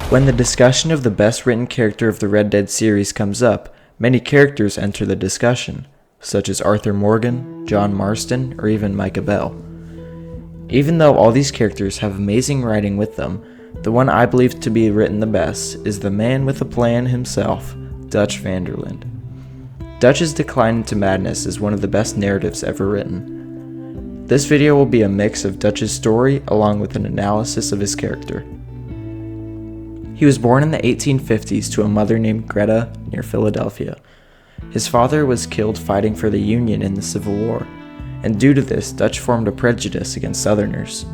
When the discussion of the best written character of the Red Dead series comes up, many characters enter the discussion, such as Arthur Morgan, John Marston, or even Micah Bell. Even though all these characters have amazing writing with them, the one I believe to be written the best is the man with a plan himself, Dutch Van Der Linde. Dutch's decline into madness is one of the best narratives ever written. This video will be a mix of Dutch's story along with an analysis of his character. He was born in the 1850s to a mother named Greta near Philadelphia. His father was killed fighting for the Union in the Civil War, and due to this, Dutch formed a prejudice against Southerners.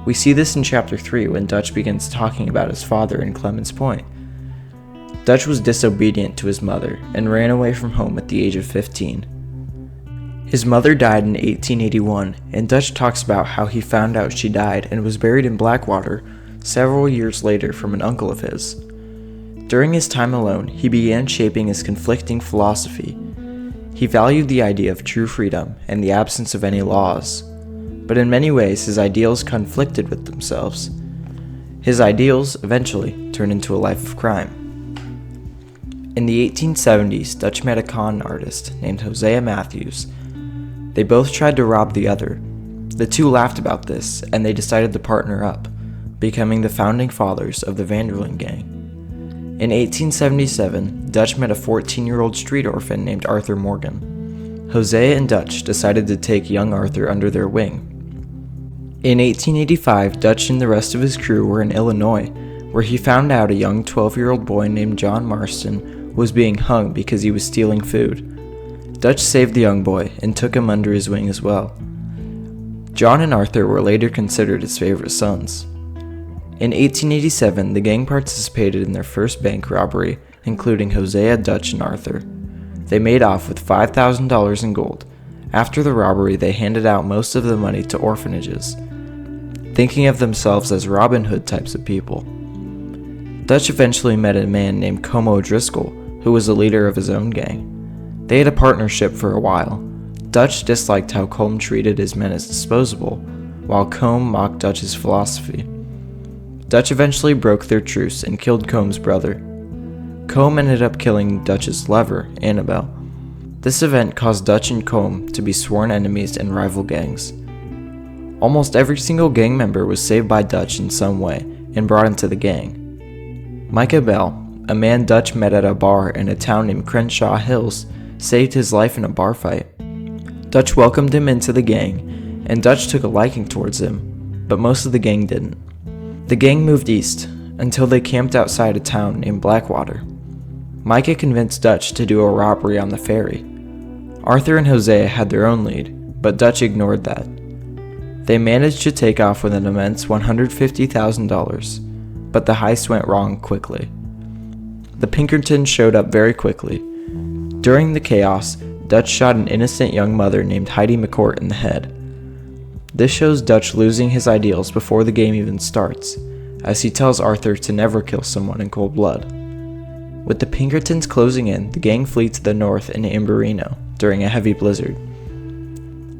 We see this in Chapter 3 when Dutch begins talking about his father in Clemens Point. Dutch was disobedient to his mother and ran away from home at the age of 15. His mother died in 1881, and Dutch talks about how he found out she died and was buried in Blackwater several years later from an uncle of his. During his time alone, he began shaping his conflicting philosophy. He valued the idea of true freedom and the absence of any laws, but in many ways his ideals conflicted with themselves. His ideals eventually turned into a life of crime. In the 1870s, Dutch met a con artist named Hosea Matthews. They both tried to rob the other. The two laughed about this, and they decided to partner up, becoming the founding fathers of the Van Der Linde gang. In 1877, Dutch met a 14-year-old street orphan named Arthur Morgan. Hosea and Dutch decided to take young Arthur under their wing. In 1885, Dutch and the rest of his crew were in Illinois, where he found out a young 12-year-old boy named John Marston was being hung because he was stealing food. Dutch saved the young boy and took him under his wing as well. John and Arthur were later considered his favorite sons. In 1887, the gang participated in their first bank robbery, including Hosea, Dutch, and Arthur. They made off with $5,000 in gold. After the robbery, they handed out most of the money to orphanages, thinking of themselves as Robin Hood types of people. Dutch eventually met a man named Como O'Driscoll, who was the leader of his own gang. They had a partnership for a while. Dutch disliked how Combe treated his men as disposable, while Combe mocked Dutch's philosophy. Dutch eventually broke their truce and killed Combe's brother. Combe ended up killing Dutch's lover, Annabelle. This event caused Dutch and Combe to be sworn enemies and rival gangs. Almost every single gang member was saved by Dutch in some way and brought into the gang. Micah Bell, a man Dutch met at a bar in a town named Crenshaw Hills, saved his life in a bar fight. Dutch welcomed him into the gang, and Dutch took a liking towards him, but most of the gang didn't. The gang moved east until they camped outside a town named Blackwater. Micah convinced Dutch to do a robbery on the ferry. Arthur and Hosea had their own lead, but Dutch ignored that. They managed to take off with an immense $150,000, but the heist went wrong quickly. The Pinkertons showed up very quickly. During the chaos, Dutch shot an innocent young mother named Heidi McCourt in the head. This shows Dutch losing his ideals before the game even starts, as he tells Arthur to never kill someone in cold blood. With the Pinkertons closing in, the gang flee to the north in Amberino during a heavy blizzard.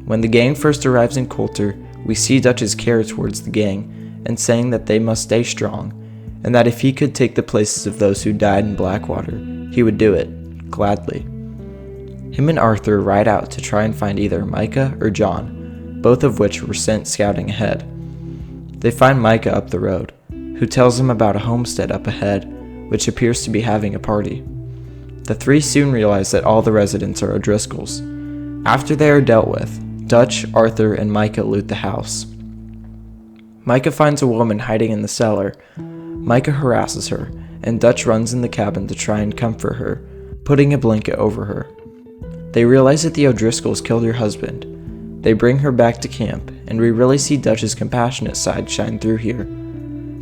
When the gang first arrives in Coulter, we see Dutch's care towards the gang and saying that they must stay strong, and that if he could take the places of those who died in Blackwater, he would do it, gladly. Him and Arthur ride out to try and find either Micah or John, both of which were sent scouting ahead. They find Micah up the road, who tells them about a homestead up ahead, which appears to be having a party. The three soon realize that all the residents are O'Driscolls. After they are dealt with, Dutch, Arthur, and Micah loot the house. Micah finds a woman hiding in the cellar. Micah harasses her, and Dutch runs in the cabin to try and comfort her, putting a blanket over her. They realize that the O'Driscolls killed her husband. They bring her back to camp, and we really see Dutch's compassionate side shine through here.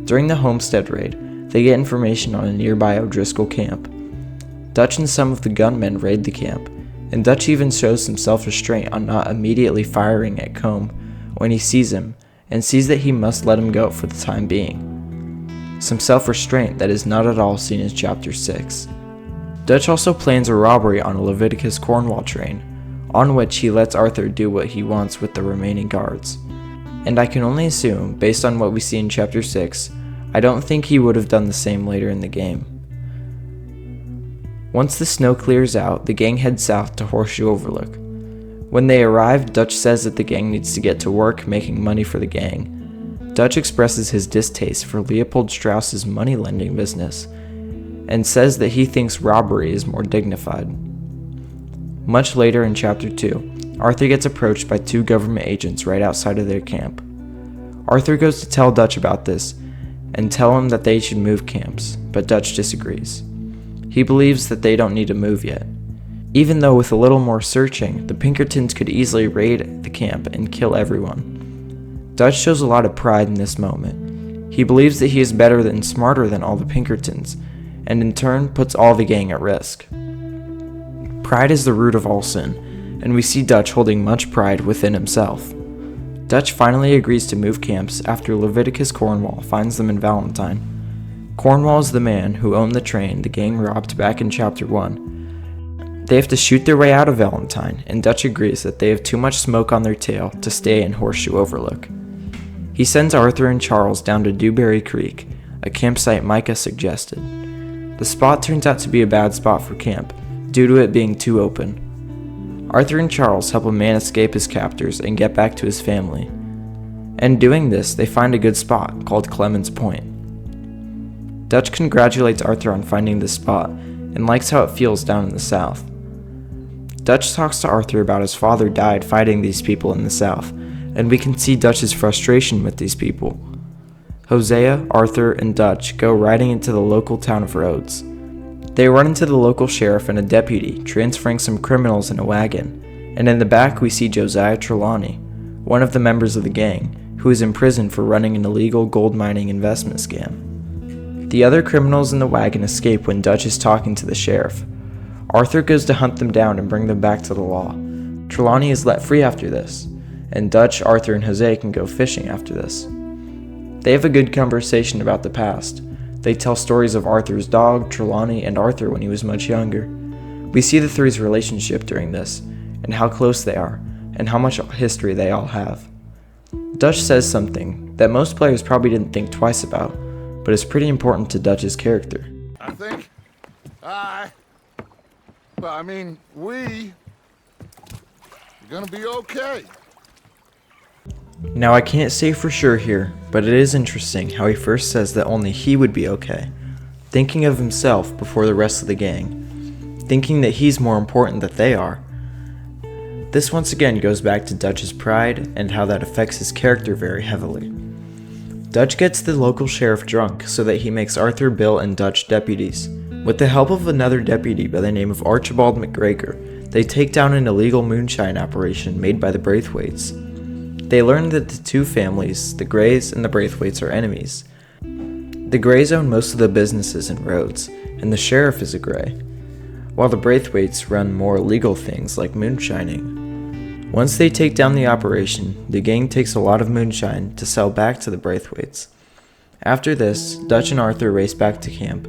During the homestead raid, they get information on a nearby O'Driscoll camp. Dutch and some of the gunmen raid the camp, and Dutch even shows some self-restraint on not immediately firing at Combe when he sees him, and sees that he must let him go for the time being. Some self-restraint that is not at all seen in Chapter 6. Dutch also plans a robbery on a Leviticus Cornwall train, on which he lets Arthur do what he wants with the remaining guards. And I can only assume, based on what we see in Chapter 6, I don't think he would have done the same later in the game. Once the snow clears out, the gang heads south to Horseshoe Overlook. When they arrive, Dutch says that the gang needs to get to work making money for the gang. Dutch expresses his distaste for Leopold Strauss's money-lending business and says that he thinks robbery is more dignified. Much later in Chapter 2, Arthur gets approached by 2 government agents right outside of their camp. Arthur goes to tell Dutch about this and tell him that they should move camps, but Dutch disagrees. He believes that they don't need to move yet, even though with a little more searching, the Pinkertons could easily raid the camp and kill everyone. Dutch shows a lot of pride in this moment. He believes that he is better and smarter than all the Pinkertons, and in turn puts all the gang at risk. Pride is the root of all sin, and we see Dutch holding much pride within himself. Dutch finally agrees to move camps after Leviticus Cornwall finds them in Valentine. Cornwall is the man who owned the train the gang robbed back in Chapter 1. They have to shoot their way out of Valentine, and Dutch agrees that they have too much smoke on their tail to stay in Horseshoe Overlook. He sends Arthur and Charles down to Dewberry Creek, a campsite Micah suggested. The spot turns out to be a bad spot for camp, due to it being too open. Arthur and Charles help a man escape his captors and get back to his family. And doing this, they find a good spot called Clemens Point. Dutch congratulates Arthur on finding this spot and likes how it feels down in the south. Dutch talks to Arthur about his father died fighting these people in the south, and we can see Dutch's frustration with these people. Hosea, Arthur, and Dutch go riding into the local town of Rhodes. They run into the local sheriff and a deputy transferring some criminals in a wagon, and in the back we see Josiah Trelawney, one of the members of the gang, who is in prison for running an illegal gold mining investment scam. The other criminals in the wagon escape when Dutch is talking to the sheriff. Arthur goes to hunt them down and bring them back to the law. Trelawney is let free after this, and Dutch, Arthur, and Jose can go fishing after this. They have a good conversation about the past. They tell stories of Arthur's dog, Trelawney, and Arthur when he was much younger. We see the three's relationship during this, and how close they are, and how much history they all have. Dutch says something that most players probably didn't think twice about, but is pretty important to Dutch's character. I think we're gonna be okay. Now I can't say for sure here, but it is interesting how he first says that only he would be okay, thinking of himself before the rest of the gang, thinking that he's more important than they are. This once again goes back to Dutch's pride and how that affects his character very heavily. Dutch gets the local sheriff drunk so that he makes Arthur, Bill, and Dutch deputies. With the help of another deputy by the name of Archibald McGregor, they take down an illegal moonshine operation made by the Braithwaites. They learn that the 2 families, the Grays and the Braithwaites, are enemies. The Grays own most of the businesses in Rhodes, and the sheriff is a Gray, while the Braithwaites run more legal things like moonshining. Once they take down the operation, the gang takes a lot of moonshine to sell back to the Braithwaites. After this, Dutch and Arthur race back to camp,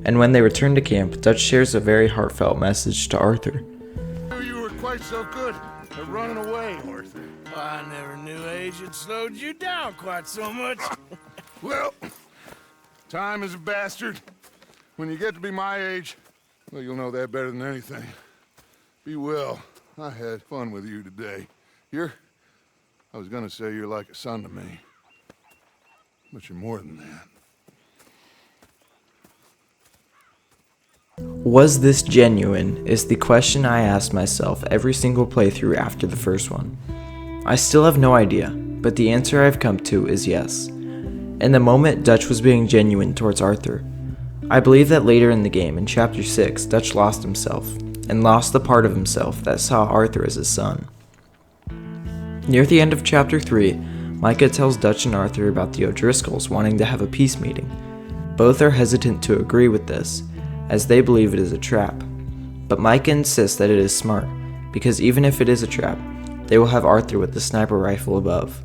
and when they return to camp, Dutch shares a very heartfelt message to Arthur. You were quite so good at running away, Arthur. I never knew age had slowed you down quite so much. Well, time is a bastard. When you get to be my age, well, you'll know that better than anything. Be well. I had fun with you today. I was gonna say you're like a son to me, but you're more than that. Was this genuine is the question I asked myself every single playthrough after the first one. I still have no idea, but the answer I've come to is yes. In the moment, Dutch was being genuine towards Arthur. I believe that later in the game, in Chapter 6, Dutch lost himself, and lost the part of himself that saw Arthur as his son. Near the end of Chapter 3, Micah tells Dutch and Arthur about the O'Driscolls wanting to have a peace meeting. Both are hesitant to agree with this, as they believe it is a trap. But Micah insists that it is smart, because even if it is a trap, they will have Arthur with the sniper rifle above.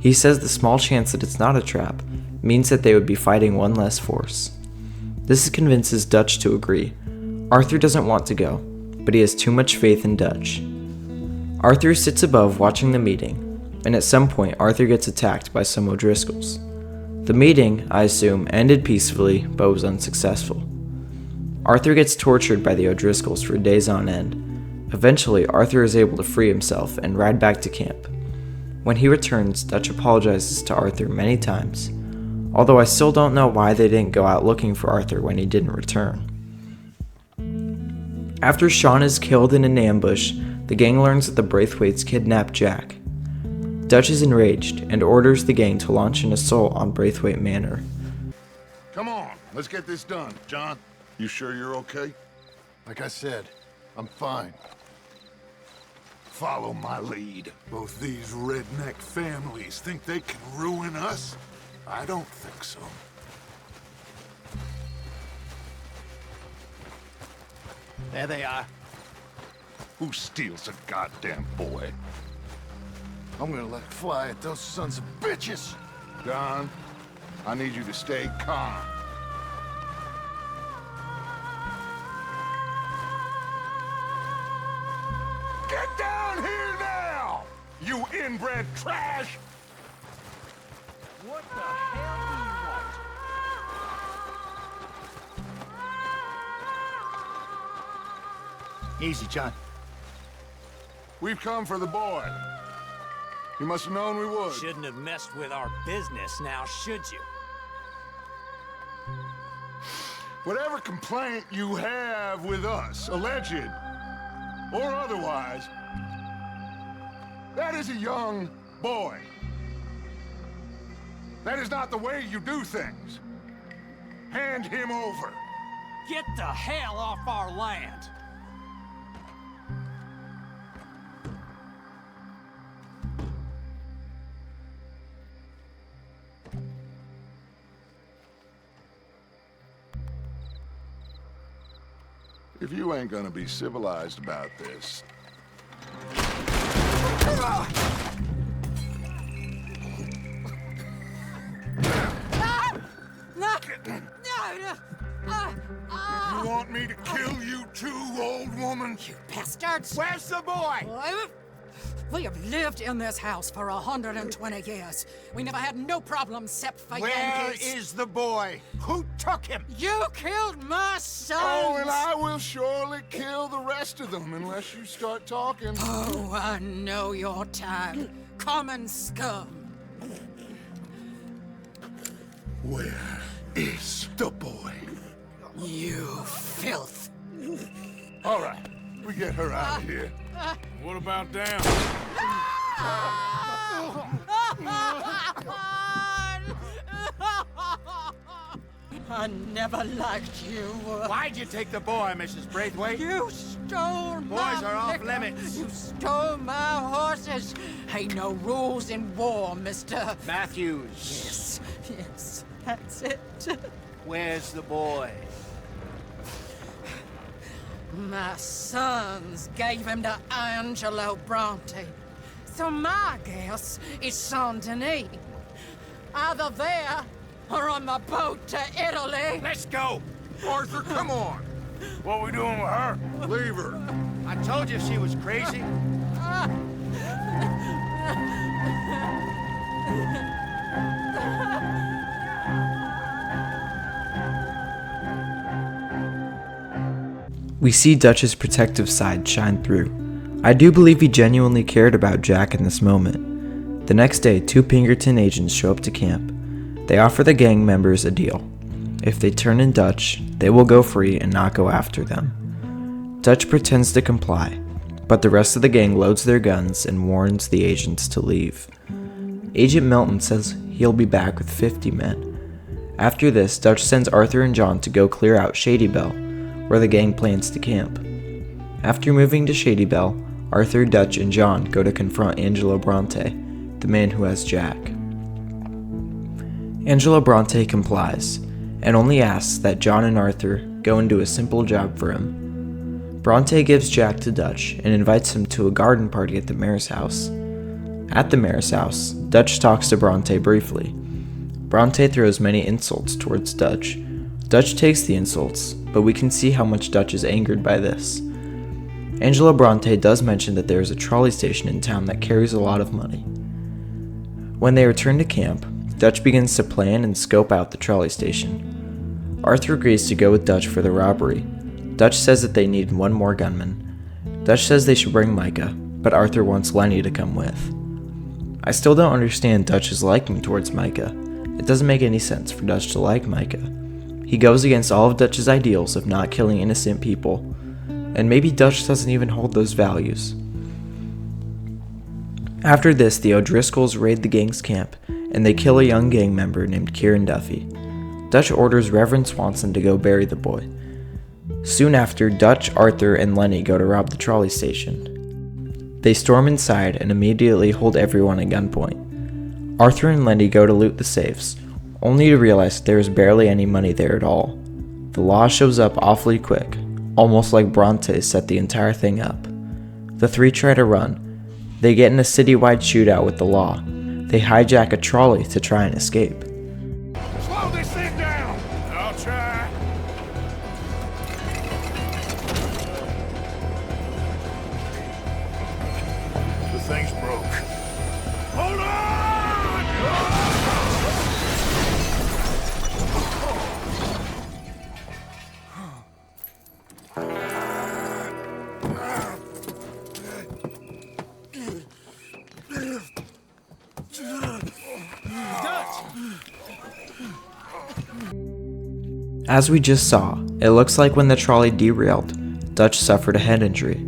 He says the small chance that it's not a trap means that they would be fighting one less force. This convinces Dutch to agree. Arthur doesn't want to go, but he has too much faith in Dutch. Arthur sits above watching the meeting, and at some point Arthur gets attacked by some O'Driscolls. The meeting, I assume, ended peacefully, but was unsuccessful. Arthur gets tortured by the O'Driscolls for days on end. Eventually, Arthur is able to free himself and ride back to camp. When he returns, Dutch apologizes to Arthur many times, although I still don't know why they didn't go out looking for Arthur when he didn't return. After Sean is killed in an ambush, the gang learns that the Braithwaites kidnapped Jack. Dutch is enraged and orders the gang to launch an assault on Braithwaite Manor. Come on, let's get this done. John, you sure you're okay? Like I said, I'm fine. Follow my lead. Both these redneck families think they can ruin us? I don't think so. There they are. Who steals a goddamn boy? I'm gonna let it fly at those sons of bitches! Don, I need you to stay calm. Get down here now! You inbred trash! What the hell do you want? Easy, John. We've come for the boy. You must have known we would. Shouldn't have messed with our business now, should you? Whatever complaint you have with us, alleged or otherwise, that is a young boy. That is not the way you do things. Hand him over. Get the hell off our land! If you ain't gonna be civilized about this... You want me to kill you too, old woman? You bastards! Where's the boy? We have lived in this house for 120 years. We never had no problems except for Where Yankees. is the boy? Who took him? You killed my son! Oh, and I will surely kill the rest of them unless you start talking. Oh, I know your type. Common scum. Where is the boy? You filth. All right, we get her out of here. What about down? I never liked you. Why'd you take the boy, Mrs. Braithwaite? You stole my Boys are off liquor. limits. You stole my horses. Ain't no rules in war, mister. Matthews. Yes, that's it. Where's the boy? My sons gave him to Angelo Bronte. So my guess is Saint-Denis. Either there or on the boat to Italy. Let's go! Arthur, come on. What we doing with her? Leave her. I told you she was crazy. We see Dutch's protective side shine through. I do believe he genuinely cared about Jack in this moment. The next day, 2 Pinkerton agents show up to camp. They offer the gang members a deal. If they turn in Dutch, they will go free and not go after them. Dutch pretends to comply, but the rest of the gang loads their guns and warns the agents to leave. Agent Melton says he'll be back with 50 men. After this, Dutch sends Arthur and John to go clear out Shady Belle, where the gang plans to camp. After moving to Shady Belle, Arthur, Dutch, and John go to confront Angelo Bronte, the man who has Jack. Angelo Bronte complies, and only asks that John and Arthur go and do a simple job for him. Bronte gives Jack to Dutch and invites him to a garden party at the mayor's house. At the mayor's house, Dutch talks to Bronte briefly. Bronte throws many insults towards Dutch. Dutch takes the insults, but we can see how much Dutch is angered by this. Angelo Bronte does mention that there is a trolley station in town that carries a lot of money. When they return to camp, Dutch begins to plan and scope out the trolley station. Arthur agrees to go with Dutch for the robbery. Dutch says that they need one more gunman. Dutch says they should bring Micah, but Arthur wants Lenny to come with. I still don't understand Dutch's liking towards Micah. It doesn't make any sense for Dutch to like Micah. He goes against all of Dutch's ideals of not killing innocent people, and maybe Dutch doesn't even hold those values. After this, the O'Driscolls raid the gang's camp, and they kill a young gang member named Kieran Duffy. Dutch orders Reverend Swanson to go bury the boy. Soon after, Dutch, Arthur, and Lenny go to rob the trolley station. They storm inside and immediately hold everyone at gunpoint. Arthur and Lenny go to loot the safes, only to realize there is barely any money there at all. The law shows up awfully quick, almost like Bronte set the entire thing up. The three try to run. They get in a citywide shootout with the law. They hijack a trolley to try and escape. Slow this thing down! I'll try. The thing's broke. Hold on! As we just saw, it looks like when the trolley derailed, Dutch suffered a head injury.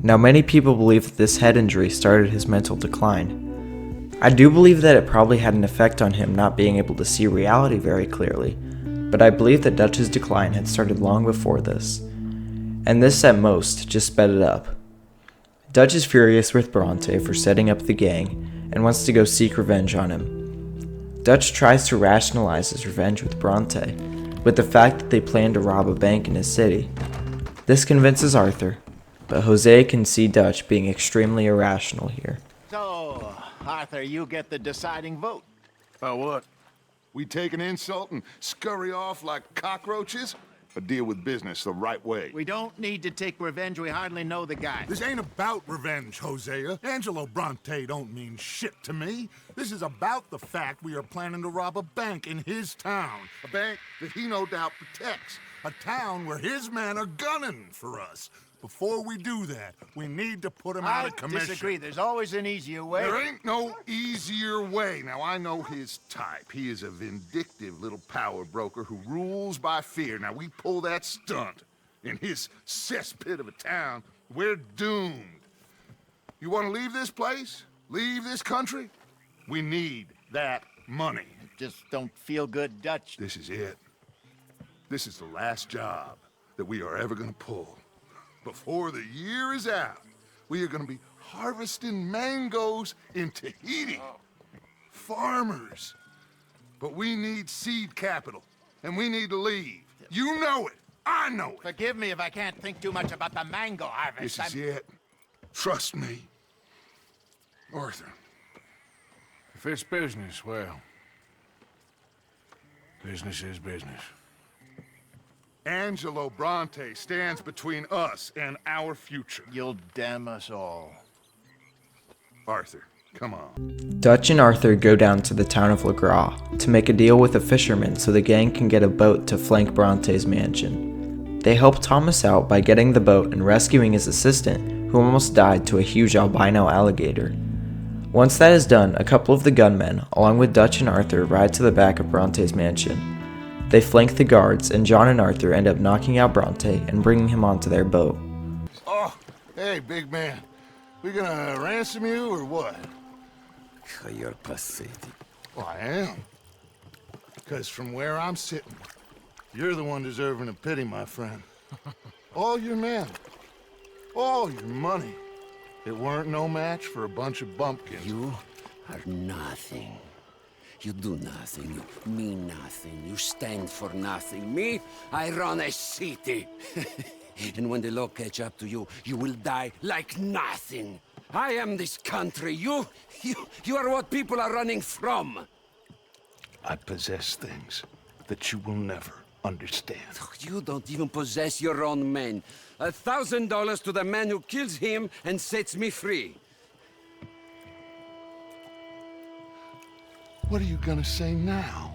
Now many people believe that this head injury started his mental decline. I do believe that it probably had an effect on him not being able to see reality very clearly, but I believe that Dutch's decline had started long before this, and this at most just sped it up. Dutch is furious with Bronte for setting up the gang and wants to go seek revenge on him. Dutch tries to rationalize his revenge with Bronte, with the fact that they plan to rob a bank in his city. This convinces Arthur, but Jose can see Dutch being extremely irrational here. So, Arthur, you get the deciding vote. About what? We take an insult and scurry off like cockroaches? Or deal with business the right way? We don't need to take revenge. We hardly know the guy. This ain't about revenge, Hosea. Angelo Bronte don't mean shit to me. This is about the fact we are planning to rob a bank in his town. A bank that he no doubt protects. A town where his men are gunning for us. Before we do that, we need to put him out I of commission. disagree. There's always an easier way. There ain't no easier way. Now, I know his type. He is a vindictive little power broker who rules by fear. Now, we pull that stunt in his cesspit of a town, we're doomed. You want to leave this place? Leave this country? We need that money. Just don't feel good, Dutch. This is it. This is the last job that we are ever going to pull. Before the year is out, we are going to be harvesting mangoes in Tahiti. Farmers. But we need seed capital, and we need to leave. You know it. I know it. Forgive me if I can't think too much about the mango harvest. This is it. Trust me. Arthur. If it's business, well, business is business. Angelo Bronte stands between us and our future. You'll damn us all. Arthur, come on. Dutch and Arthur go down to the town of LaGras to make a deal with a fisherman so the gang can get a boat to flank Bronte's mansion. They help Thomas out by getting the boat and rescuing his assistant, who almost died to a huge albino alligator. Once that is done, a couple of the gunmen, along with Dutch and Arthur, ride to the back of Bronte's mansion. They flank the guards, and John and Arthur end up knocking out Bronte and bringing him onto their boat. Oh, hey, big man. We gonna ransom you or what? You're pathetic. Well, I am. Because from where I'm sitting, you're the one deserving of pity, my friend. All your men, all your money, it weren't no match for a bunch of bumpkins. You are nothing. You do nothing. You mean nothing. You stand for nothing. Me, I run a city. And when the law catch up to you, you will die like nothing. I am this country. You are what people are running from. I possess things that you will never understand. You don't even possess your own men. $1,000 to the man who kills him and sets me free. What are you gonna say now?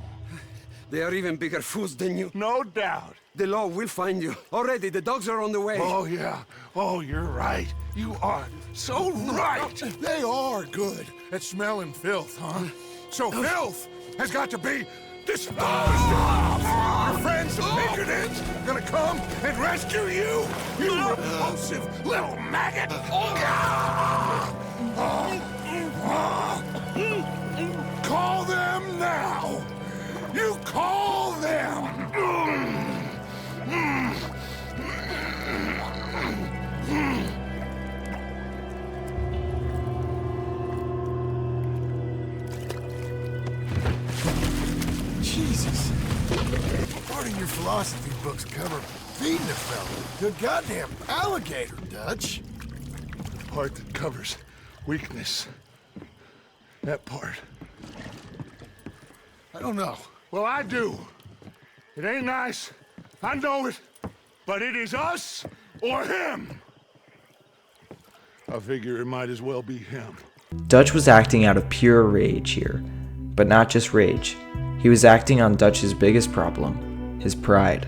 They are even bigger fools than you. No doubt. The law will find you. Already, the dogs are on the way. Oh, yeah. Oh, you're right. You are so right. They are good at smelling filth, huh? So filth has got to be disposed of. Your friends, the Pinkertons, gonna come and rescue you, you repulsive little maggot. Call them now. You call them. Jesus. Part of your philosophy books cover feeding a fella to a goddamn alligator, Dutch. Part that covers weakness. That part. I don't know. Well, I do. It ain't nice. I know it. But it is us or him. I figure it might as well be him. Dutch was acting out of pure rage here. But not just rage. He was acting on Dutch's biggest problem, his pride.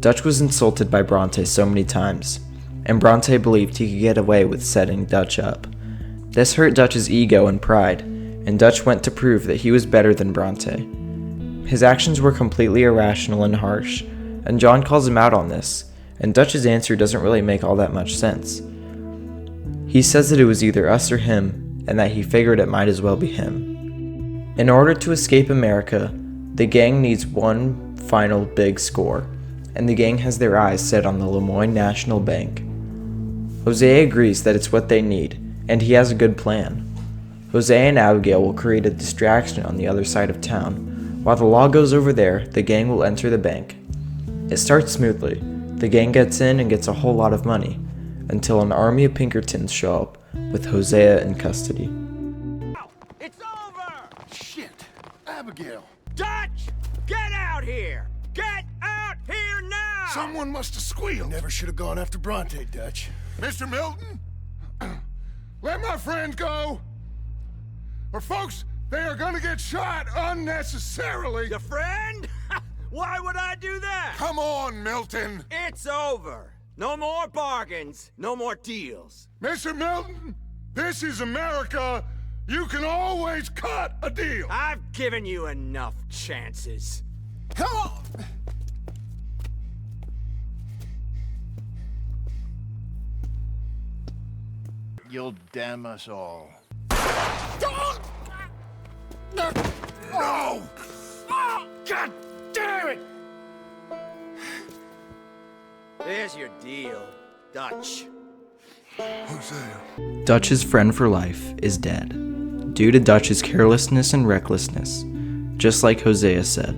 Dutch was insulted by Bronte so many times, and Bronte believed he could get away with setting Dutch up. This hurt Dutch's ego and pride, and Dutch went to prove that he was better than Bronte. His actions were completely irrational and harsh, and John calls him out on this, and Dutch's answer doesn't really make all that much sense. He says that it was either us or him, and that he figured it might as well be him. In order to escape America, the gang needs one final big score, and the gang has their eyes set on the Lemoyne National Bank. Hosea agrees that it's what they need, and he has a good plan. Hosea and Abigail will create a distraction on the other side of town. While the law goes over there, the gang will enter the bank. It starts smoothly. The gang gets in and gets a whole lot of money, until an army of Pinkertons show up, with Hosea in custody. It's over! Shit. Abigail. Dutch! Get out here! Get out here now! Someone must have squealed. Never should have gone after Bronte, Dutch. Mr. Milton? Let my friend go. Or folks, they are gonna get shot unnecessarily. Your friend? Why would I do that? Come on, Milton. It's over. No more bargains. No more deals. Mr. Milton, this is America. You can always cut a deal. I've given you enough chances. Come on! You'll damn us all. No! God damn it! There's your deal, Dutch. Hosea. Dutch's friend for life is dead, due to Dutch's carelessness and recklessness, just like Hosea said.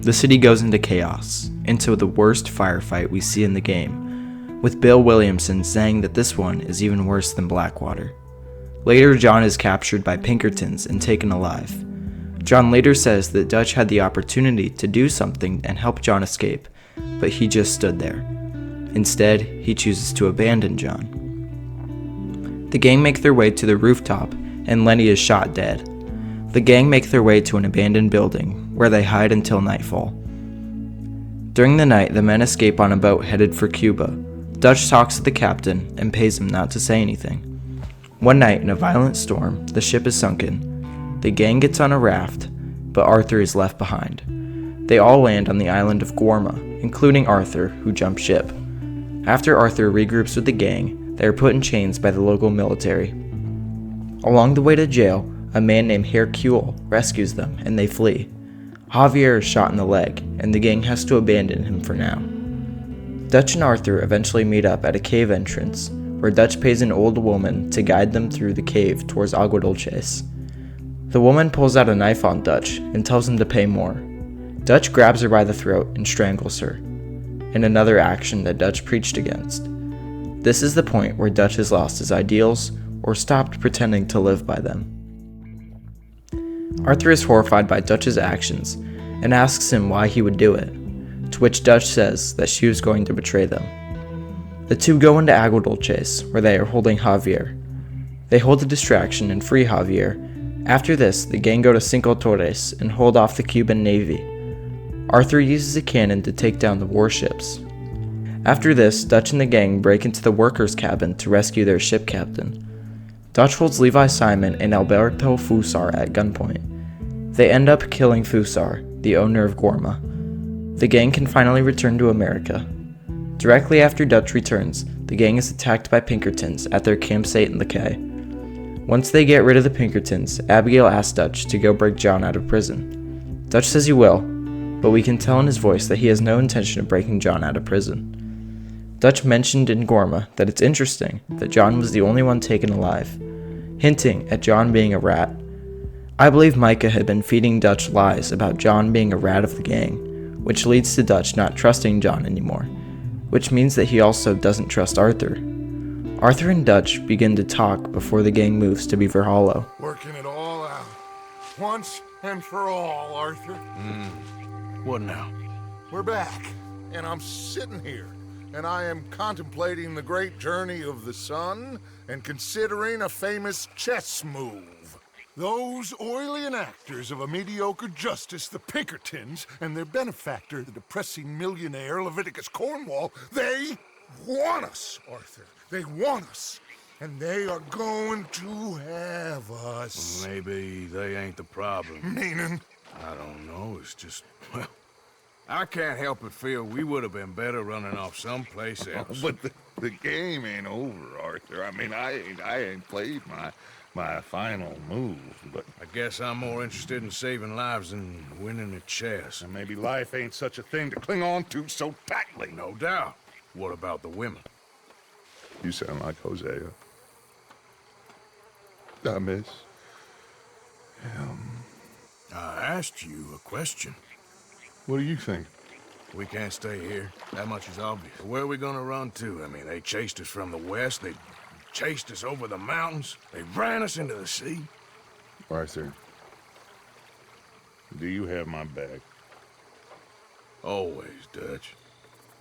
The city goes into chaos, into the worst firefight we see in the game, with Bill Williamson saying that this one is even worse than Blackwater. Later, John is captured by Pinkertons and taken alive. John later says that Dutch had the opportunity to do something and help John escape, but he just stood there. Instead, he chooses to abandon John. The gang make their way to the rooftop, and Lenny is shot dead. The gang make their way to an abandoned building, where they hide until nightfall. During the night, the men escape on a boat headed for Cuba. Dutch talks to the captain and pays him not to say anything. One night, in a violent storm, the ship is sunken. The gang gets on a raft, but Arthur is left behind. They all land on the island of Guarma, including Arthur, who jumped ship. After Arthur regroups with the gang, they are put in chains by the local military. Along the way to jail, a man named Hercule rescues them, and they flee. Javier is shot in the leg, and the gang has to abandon him for now. Dutch and Arthur eventually meet up at a cave entrance, where Dutch pays an old woman to guide them through the cave towards Agua Dulce. The woman pulls out a knife on Dutch and tells him to pay more. Dutch grabs her by the throat and strangles her, in another action that Dutch preached against. This is the point where Dutch has lost his ideals or stopped pretending to live by them. Arthur is horrified by Dutch's actions and asks him why he would do it, to which Dutch says that she was going to betray them. The two go into Agua Dulce, where they are holding Javier. They hold the distraction and free Javier. After this, the gang go to Cinco Torres and hold off the Cuban Navy. Arthur uses a cannon to take down the warships. After this, Dutch and the gang break into the workers' cabin to rescue their ship captain. Dutch holds Levi Simon and Alberto Fusar at gunpoint. They end up killing Fusar, the owner of Gorma. The gang can finally return to America. Directly after Dutch returns, the gang is attacked by Pinkertons at their campsite in the Cay. Once they get rid of the Pinkertons, Abigail asks Dutch to go break John out of prison. Dutch says he will, but we can tell in his voice that he has no intention of breaking John out of prison. Dutch mentioned in Gorma that it's interesting that John was the only one taken alive, hinting at John being a rat. I believe Micah had been feeding Dutch lies about John being a rat of the gang, which leads to Dutch not trusting John anymore, which means that he also doesn't trust Arthur. Arthur and Dutch begin to talk before the gang moves to Beaver Hollow. Working it all out. Once and for all, Arthur. What now? We're back, and I'm sitting here, and I am contemplating the great journey of the sun and considering a famous chess move. Those oily enactors of a mediocre justice, the Pinkertons, and their benefactor, the depressing millionaire Leviticus Cornwall, they want us, Arthur. They want us. And they are going to have us. Maybe they ain't the problem. Meaning? I don't know, it's just, well, I can't help but feel we would have been better running off someplace else. But the game ain't over, Arthur. I mean, I ain't played my final move, but I guess I'm more interested in saving lives than winning a chess. and maybe life ain't such a thing to cling on to so tightly. No doubt. What about the women? You sound like Hosea. Miss. I asked you a question. What do you think? We can't stay here. That much is obvious. Where are we gonna run to? I mean, they chased us from the west. They chased us over the mountains. They ran us into the sea. Arthur, do you have my back? Always, Dutch.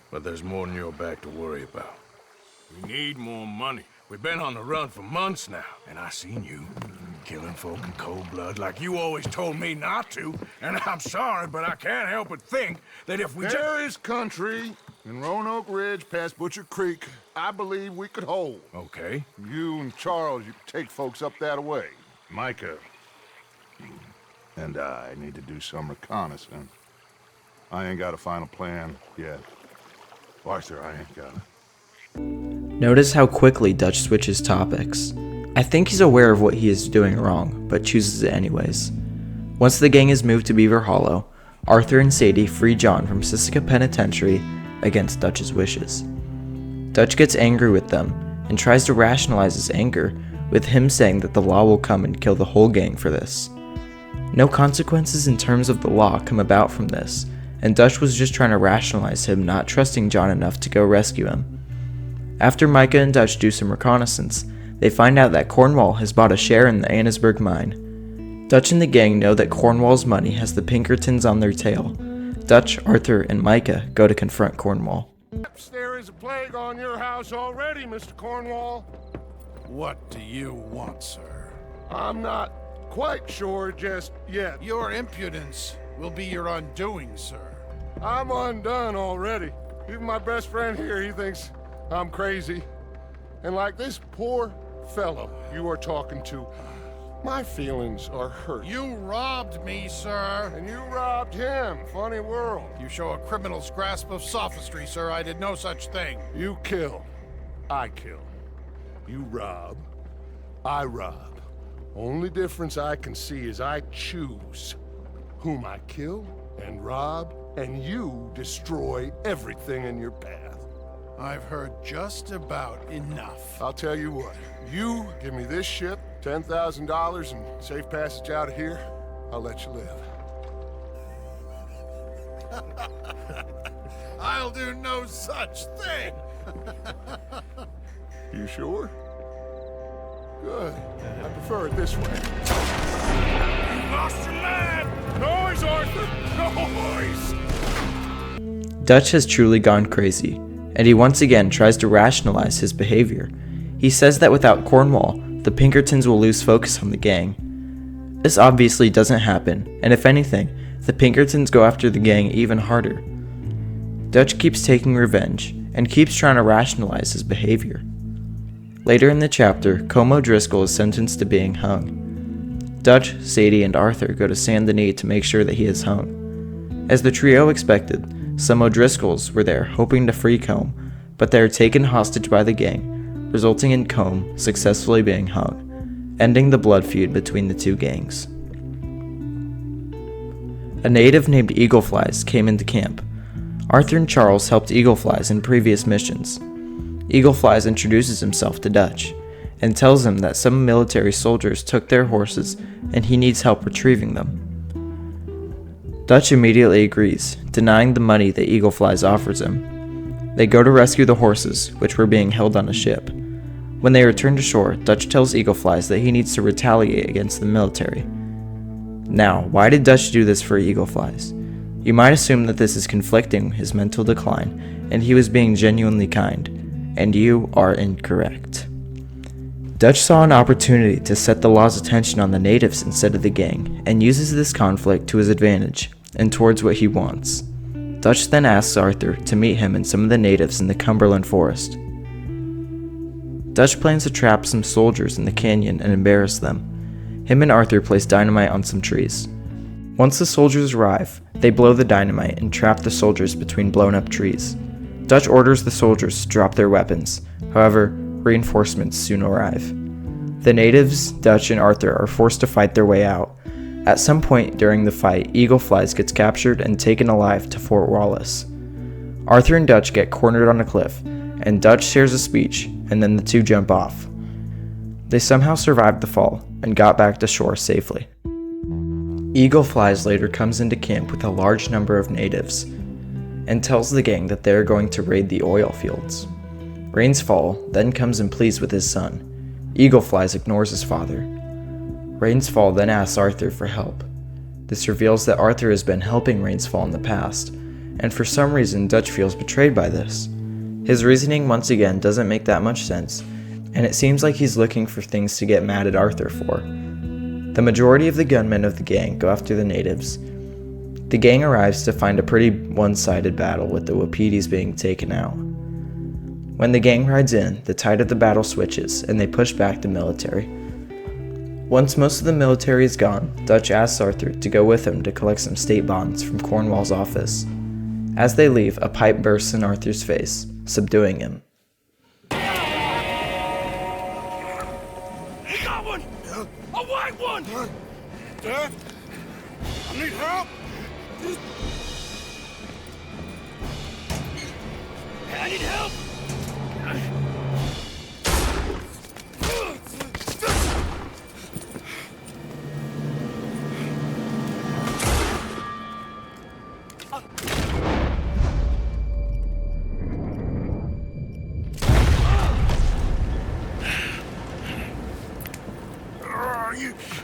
But there's more than your back to worry about. We need more money. We've been on the run for months now, and I seen you killing folk in cold blood like you always told me not to. And I'm sorry, but I can't help but think that if we There is country in Roanoke Ridge past Butcher Creek I believe we could hold. Okay. You and Charles, you could take folks up that way. Micah and I need to do some reconnaissance. I ain't got a final plan yet. Arthur, I ain't got it. Notice how quickly Dutch switches topics. I think he's aware of what he is doing wrong, but chooses it anyways. Once the gang is moved to Beaver Hollow, Arthur and Sadie free John from Sissica Penitentiary against Dutch's wishes. Dutch gets angry with them and tries to rationalize his anger with him saying that the law will come and kill the whole gang for this. No consequences in terms of the law come about from this, and Dutch was just trying to rationalize him not trusting John enough to go rescue him. After Micah and Dutch do some reconnaissance, they find out that Cornwall has bought a share in the Annesburg mine. Dutch and the gang know that Cornwall's money has the Pinkertons on their tail. Dutch, Arthur, and Micah go to confront Cornwall. There is a plague on your house already, Mr. Cornwall. What do you want, sir? I'm not quite sure just yet. Your impudence will be your undoing, sir. I'm undone already. Even my best friend here, he thinks I'm crazy. And like this poor fellow you are talking to, my feelings are hurt. You robbed me, sir. And you robbed him. Funny world. You show a criminal's grasp of sophistry, sir. I did no such thing. You kill. I kill. You rob. I rob. Only difference I can see is I choose whom I kill and rob, and you destroy everything in your path. I've heard just about enough. I'll tell you what. You give me this ship, $10,000, and safe passage out of here, I'll let you live. I'll do no such thing. You sure? Good. I prefer it this way. You lost your man! Noise, Arthur! Noise! Dutch has truly gone crazy, and he once again tries to rationalize his behavior. He says that without Cornwall, the Pinkertons will lose focus on the gang. This obviously doesn't happen, and if anything, the Pinkertons go after the gang even harder. Dutch keeps taking revenge, and keeps trying to rationalize his behavior. Later in the chapter, Como Driscoll is sentenced to being hung. Dutch, Sadie, and Arthur go to Saint Denis to make sure that he is hung. As the trio expected, some O'Driscolls were there hoping to free Combe, but they are taken hostage by the gang, resulting in Combe successfully being hung, ending the blood feud between the two gangs. A native named Eagleflies came into camp. Arthur and Charles helped Eagleflies in previous missions. Eagleflies introduces himself to Dutch, and tells him that some military soldiers took their horses and he needs help retrieving them. Dutch immediately agrees, denying the money that Eagleflies offers him. They go to rescue the horses, which were being held on a ship. When they return to shore, Dutch tells Eagleflies that he needs to retaliate against the military. Now, why did Dutch do this for Eagleflies? You might assume that this is conflicting his mental decline, and he was being genuinely kind, and you are incorrect. Dutch saw an opportunity to set the law's attention on the natives instead of the gang, and uses this conflict to his advantage, and towards what he wants. Dutch then asks Arthur to meet him and some of the natives in the Cumberland forest. Dutch plans to trap some soldiers in the canyon and embarrass them. Him and Arthur place dynamite on some trees. Once the soldiers arrive, they blow the dynamite and trap the soldiers between blown up trees. Dutch orders the soldiers to drop their weapons. However, reinforcements soon arrive. The natives, Dutch, and Arthur are forced to fight their way out. At some point during the fight, Eagleflies gets captured and taken alive to Fort Wallace. Arthur and Dutch get cornered on a cliff, and Dutch shares a speech, and then the two jump off. They somehow survived the fall and got back to shore safely. Eagleflies later comes into camp with a large number of natives, and tells the gang that they are going to raid the oil fields. Rainsfall then comes and pleads with his son. Eagleflies ignores his father. Rainsfall then asks Arthur for help. This reveals that Arthur has been helping Rainsfall in the past, and for some reason Dutch feels betrayed by this. His reasoning once again doesn't make that much sense, and it seems like he's looking for things to get mad at Arthur for. The majority of the gunmen of the gang go after the natives. The gang arrives to find a pretty one-sided battle with the Wapitis being taken out. When the gang rides in, the tide of the battle switches, and they push back the military. Once most of the military is gone, Dutch asks Arthur to go with him to collect some state bonds from Cornwall's office. As they leave, a pipe bursts in Arthur's face, subduing him. He got one! A white one! Dad? I need help! I need help!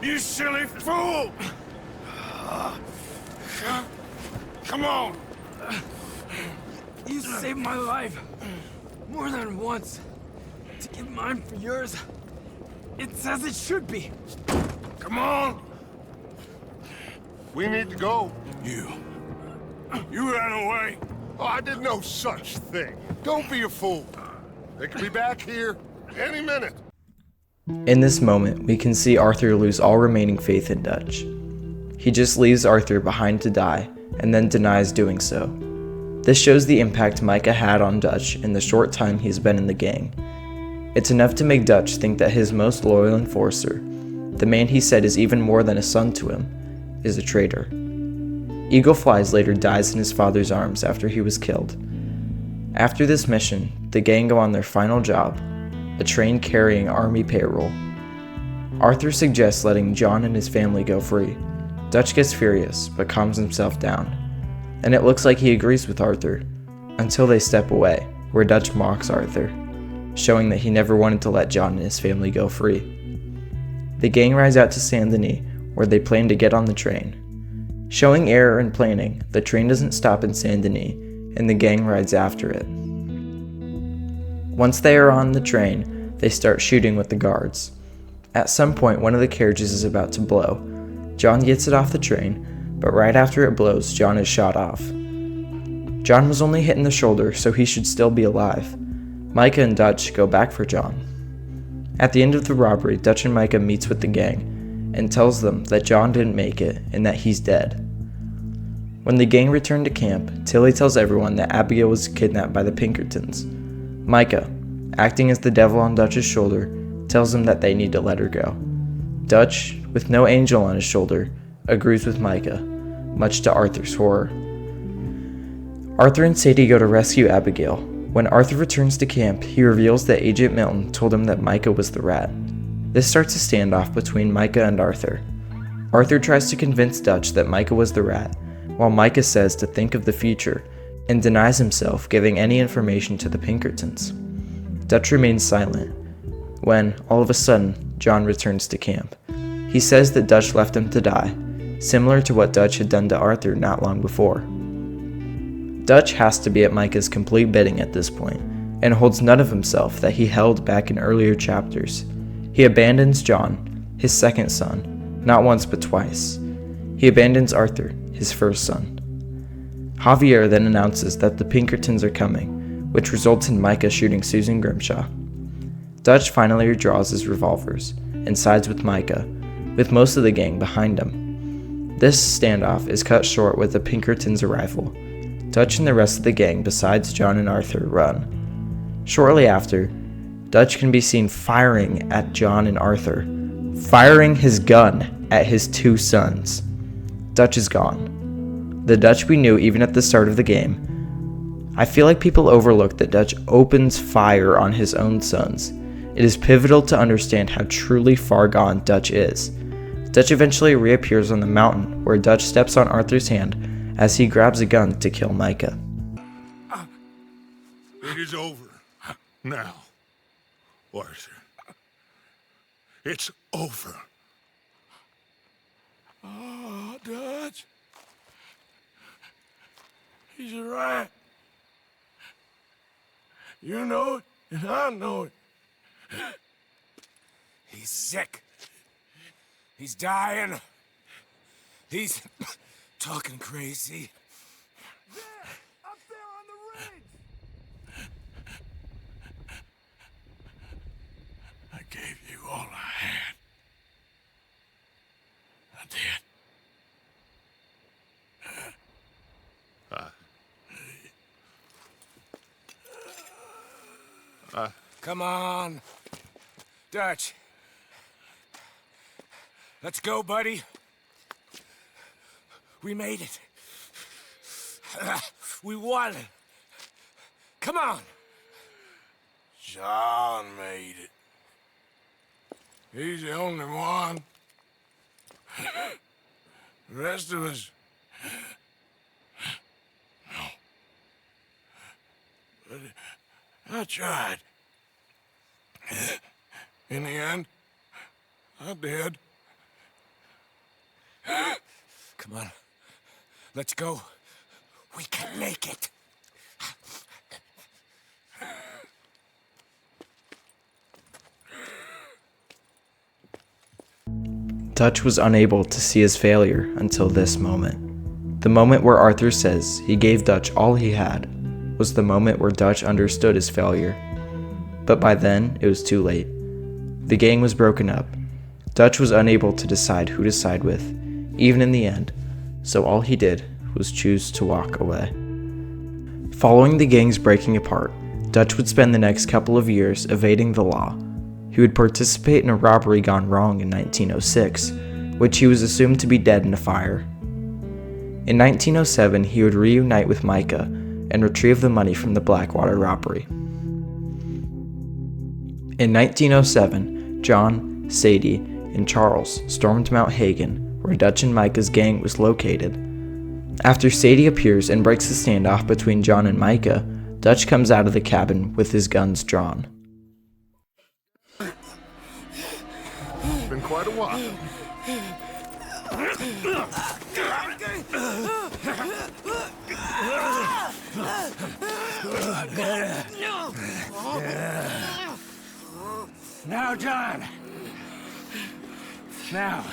You silly fool! Come on! You saved my life more than once. To give mine for yours, it's as it should be. Come on! We need to go. You ran away. Oh, I did no such thing. Don't be a fool. They could be back here any minute. In this moment, we can see Arthur lose all remaining faith in Dutch. He just leaves Arthur behind to die, and then denies doing so. This shows the impact Micah had on Dutch in the short time he's been in the gang. It's enough to make Dutch think that his most loyal enforcer, the man he said is even more than a son to him, is a traitor. Eagleflies later dies in his father's arms after he was killed. After this mission, the gang go on their final job, a train carrying army payroll. Arthur suggests letting John and his family go free. Dutch gets furious, but calms himself down. And it looks like he agrees with Arthur, until they step away, where Dutch mocks Arthur, showing that he never wanted to let John and his family go free. The gang rides out to Saint Denis, where they plan to get on the train. Showing error in planning, the train doesn't stop in Saint Denis, and the gang rides after it. Once they are on the train, they start shooting with the guards. At some point, one of the carriages is about to blow, John gets it off the train, but right after it blows, John is shot off. John was only hit in the shoulder, so he should still be alive. Micah and Dutch go back for John. At the end of the robbery, Dutch and Micah meets with the gang and tells them that John didn't make it and that he's dead. When the gang return to camp, Tilly tells everyone that Abigail was kidnapped by the Pinkertons. Micah, acting as the devil on Dutch's shoulder, tells them that they need to let her go. Dutch, with no angel on his shoulder, agrees with Micah, much to Arthur's horror. Arthur and Sadie go to rescue Abigail. When Arthur returns to camp, he reveals that Agent Milton told him that Micah was the rat. This starts a standoff between Micah and Arthur. Arthur tries to convince Dutch that Micah was the rat, while Micah says to think of the future, and denies himself giving any information to the Pinkertons. Dutch remains silent, when, all of a sudden, John returns to camp. He says that Dutch left him to die, similar to what Dutch had done to Arthur not long before. Dutch has to be at Micah's complete bidding at this point, and holds none of himself that he held back in earlier chapters. He abandons John, his second son, not once but twice. He abandons Arthur, his first son. Javier then announces that the Pinkertons are coming, which results in Micah shooting Susan Grimshaw. Dutch finally withdraws his revolvers and sides with Micah, with most of the gang behind him. This standoff is cut short with the Pinkertons' arrival. Dutch and the rest of the gang, besides John and Arthur, run. Shortly after, Dutch can be seen firing at John and Arthur, firing his gun at his two sons. Dutch is gone. The Dutch we knew even at the start of the game. I feel like people overlook that Dutch opens fire on his own sons. It is pivotal to understand how truly far gone Dutch is. Dutch eventually reappears on the mountain where Dutch steps on Arthur's hand as he grabs a gun to kill Micah. It is over. Now, Arthur. It's over. Oh, Dutch. He's a rat. You know it, and I know it. He's sick. He's dying. He's talking crazy. There! Up there on the ridge! I gave you all I had. I did. Come on. Dutch. Let's go, buddy. We made it. We won. Come on. John made it. He's the only one. The rest of us... No. But I tried. In the end, I did. Come on. Let's go. We can make it. Dutch was unable to see his failure until this moment. The moment where Arthur says he gave Dutch all he had was the moment where Dutch understood his failure. But by then, it was too late. The gang was broken up. Dutch was unable to decide who to side with, even in the end, so all he did was choose to walk away. Following the gang's breaking apart, Dutch would spend the next couple of years evading the law. He would participate in a robbery gone wrong in 1906, which he was assumed to be dead in a fire. In 1907, he would reunite with Micah and retrieve the money from the Blackwater robbery. In 1907, John, Sadie, and Charles stormed Mount Hagen, where Dutch and Micah's gang was located. After Sadie appears and breaks the standoff between John and Micah, Dutch comes out of the cabin with his guns drawn. It's been quite a while. Now, John. Now.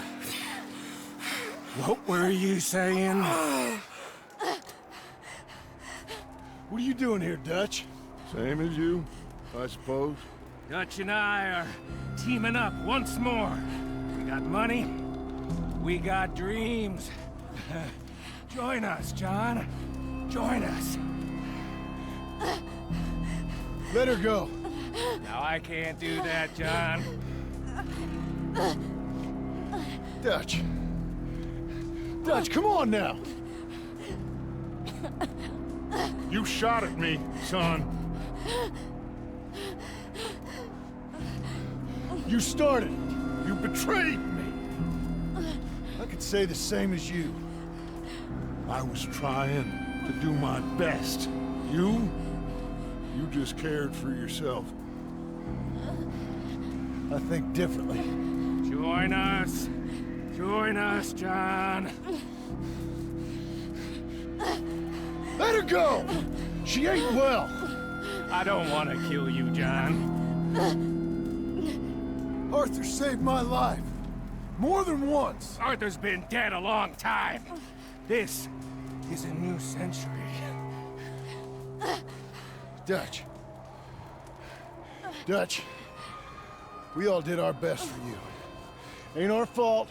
What were you saying? What are you doing here, Dutch? Same as you, I suppose. Dutch and I are teaming up once more. We got money. We got dreams. Join us, John. Join us. Let her go. Now, I can't do that, John. Dutch. Dutch, come on now. You shot at me, son. You started. You betrayed me. I could say the same as you. I was trying to do my best. You just cared for yourself. I think differently. Join us. Join us, John. Let her go! She ain't well. I don't want to kill you, John. Arthur saved my life. More than once. Arthur's been dead a long time. This is a new century. Dutch. Dutch. We all did our best for you. Ain't our fault.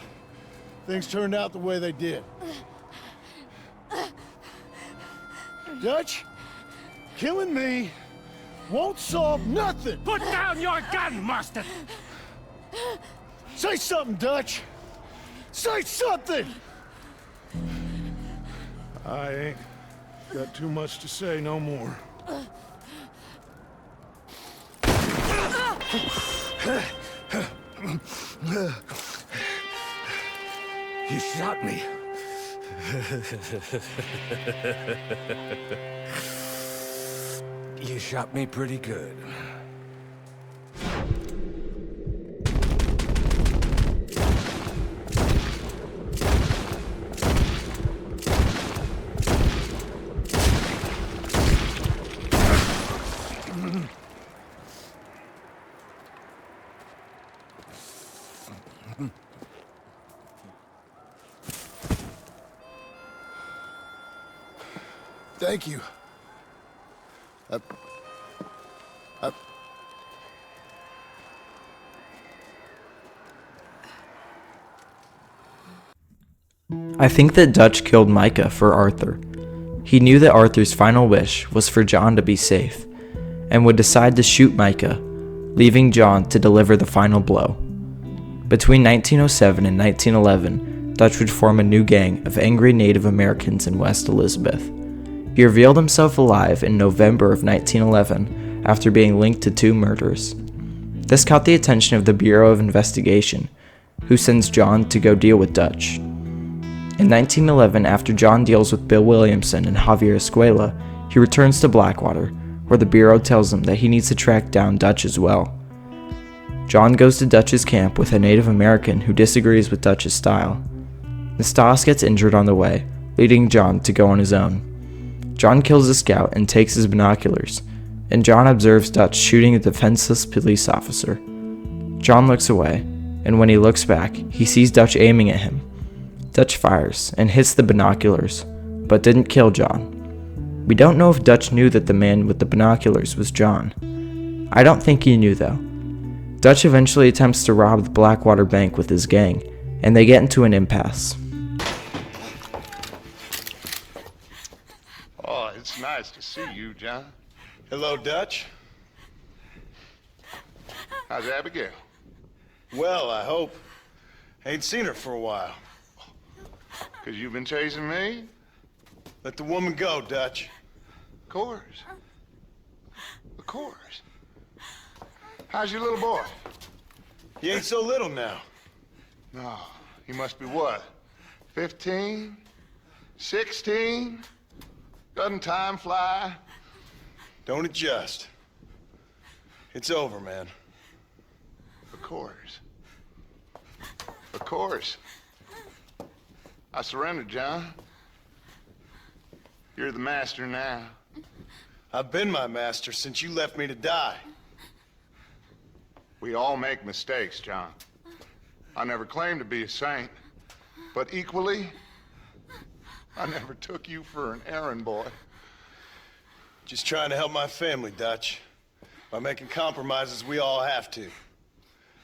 Things turned out the way they did. Dutch, killing me won't solve nothing. Put down your gun, Marston! Say something, Dutch. Say something! I ain't got too much to say no more. You shot me. You shot me pretty good. Thank you. I think that Dutch killed Micah for Arthur. He knew that Arthur's final wish was for John to be safe, and would decide to shoot Micah, leaving John to deliver the final blow. Between 1907 and 1911, Dutch would form a new gang of angry Native Americans in West Elizabeth. He revealed himself alive in November of 1911 after being linked to 2 murders. This caught the attention of the Bureau of Investigation, who sends John to go deal with Dutch. In 1911, after John deals with Bill Williamson and Javier Escuela, he returns to Blackwater, where the Bureau tells him that he needs to track down Dutch as well. John goes to Dutch's camp with a Native American who disagrees with Dutch's style. Nastas gets injured on the way, leading John to go on his own. John kills a scout and takes his binoculars, and John observes Dutch shooting a defenseless police officer. John looks away, and when he looks back, he sees Dutch aiming at him. Dutch fires and hits the binoculars, but didn't kill John. We don't know if Dutch knew that the man with the binoculars was John. I don't think he knew though. Dutch eventually attempts to rob the Blackwater Bank with his gang, and they get into an impasse. Oh, it's nice to see you, John. Hello, Dutch. How's Abigail? Well, I hope. Ain't seen her for a while. 'Cause you've been chasing me? Let the woman go, Dutch. Of course. Of course. How's your little boy? He ain't so little now. No, he must be what? 15? 16? Doesn't time fly? Don't adjust. It's over, man. Of course. Of course. I surrendered, John. You're the master now. I've been my master since you left me to die. We all make mistakes, John. I never claimed to be a saint, But equally, I never took you for an errand boy. Just trying to help my family, Dutch. By making compromises we all have to.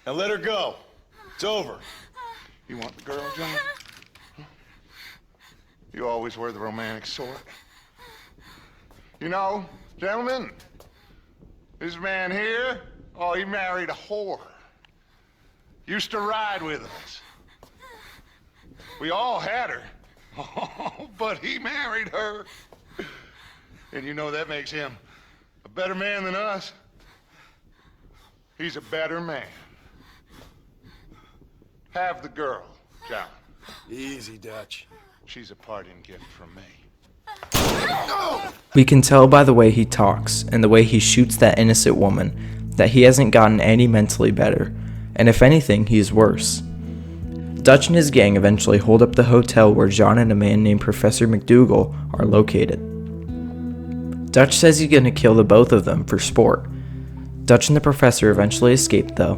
Now let her go. It's over. You want the girl, John? You always were the romantic sort. You know, gentlemen, this man here, oh, he married a whore. Used to ride with us. We all had her. Oh, but he married her. And you know that makes him a better man than us. He's a better man. Have the girl, John. Easy, Dutch. She's a parting gift from me. We can tell by the way he talks and the way he shoots that innocent woman that he hasn't gotten any mentally better, and if anything, he's worse. Dutch and his gang eventually hold up the hotel where John and a man named Professor McDougal are located. Dutch says he's gonna kill the both of them for sport. Dutch and the professor eventually escape though.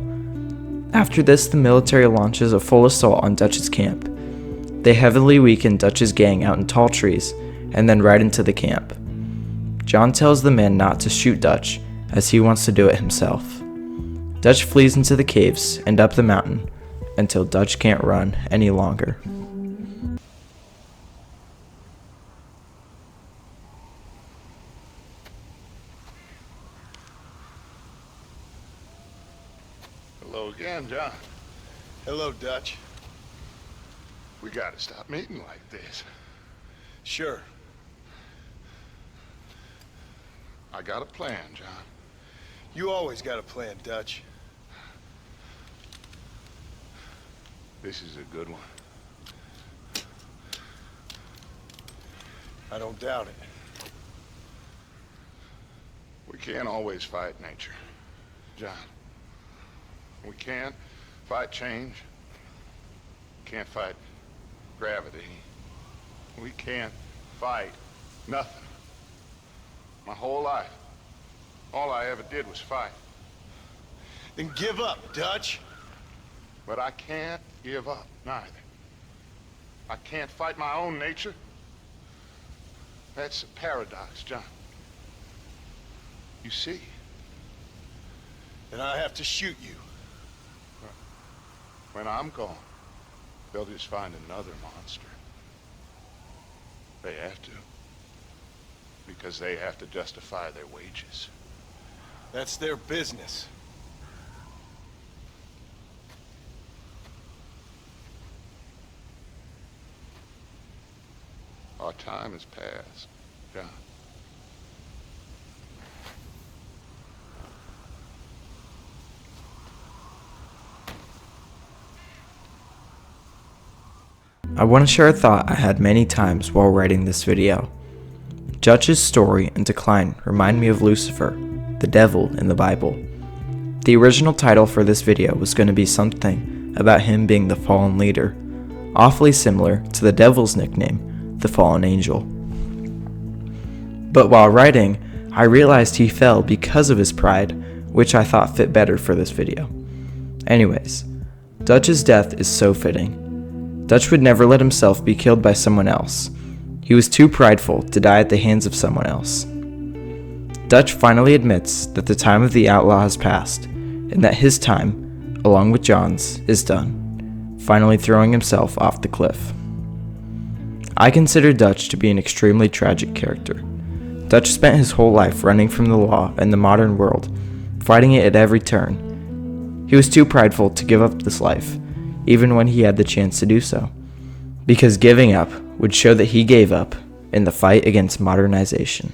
After this, the military launches a full assault on Dutch's camp. They heavily weaken Dutch's gang out in tall trees, and then ride into the camp. John tells the men not to shoot Dutch, as he wants to do it himself. Dutch flees into the caves and up the mountain, until Dutch can't run any longer. Hello again, John. Hello, Dutch. We gotta stop meeting like this. Sure. I got a plan, John. You always got a plan, Dutch. This is a good one. I don't doubt it. We can't always fight nature, John. We can't fight change. Can't fight gravity. We can't fight nothing. My whole life, all I ever did was fight. Then give up, Dutch. But I can't give up, neither. I can't fight my own nature. That's a paradox, John. You see? Then I have to shoot you. When I'm gone, they'll just find another monster. They have to. Because they have to justify their wages. That's their business. Our time has passed, John. I want to share a thought I had many times while writing this video. Dutch's story and decline remind me of Lucifer, the devil in the Bible. The original title for this video was going to be something about him being the fallen leader, awfully similar to the devil's nickname, the fallen angel. But while writing, I realized he fell because of his pride, which I thought fit better for this video. Anyways, Dutch's death is so fitting. Dutch would never let himself be killed by someone else. He was too prideful to die at the hands of someone else. Dutch finally admits that the time of the outlaw has passed, and that his time, along with John's, is done, finally throwing himself off the cliff. I consider Dutch to be an extremely tragic character. Dutch spent his whole life running from the law and the modern world, fighting it at every turn. He was too prideful to give up this life, even when he had the chance to do so, because giving up would show that he gave up in the fight against modernization.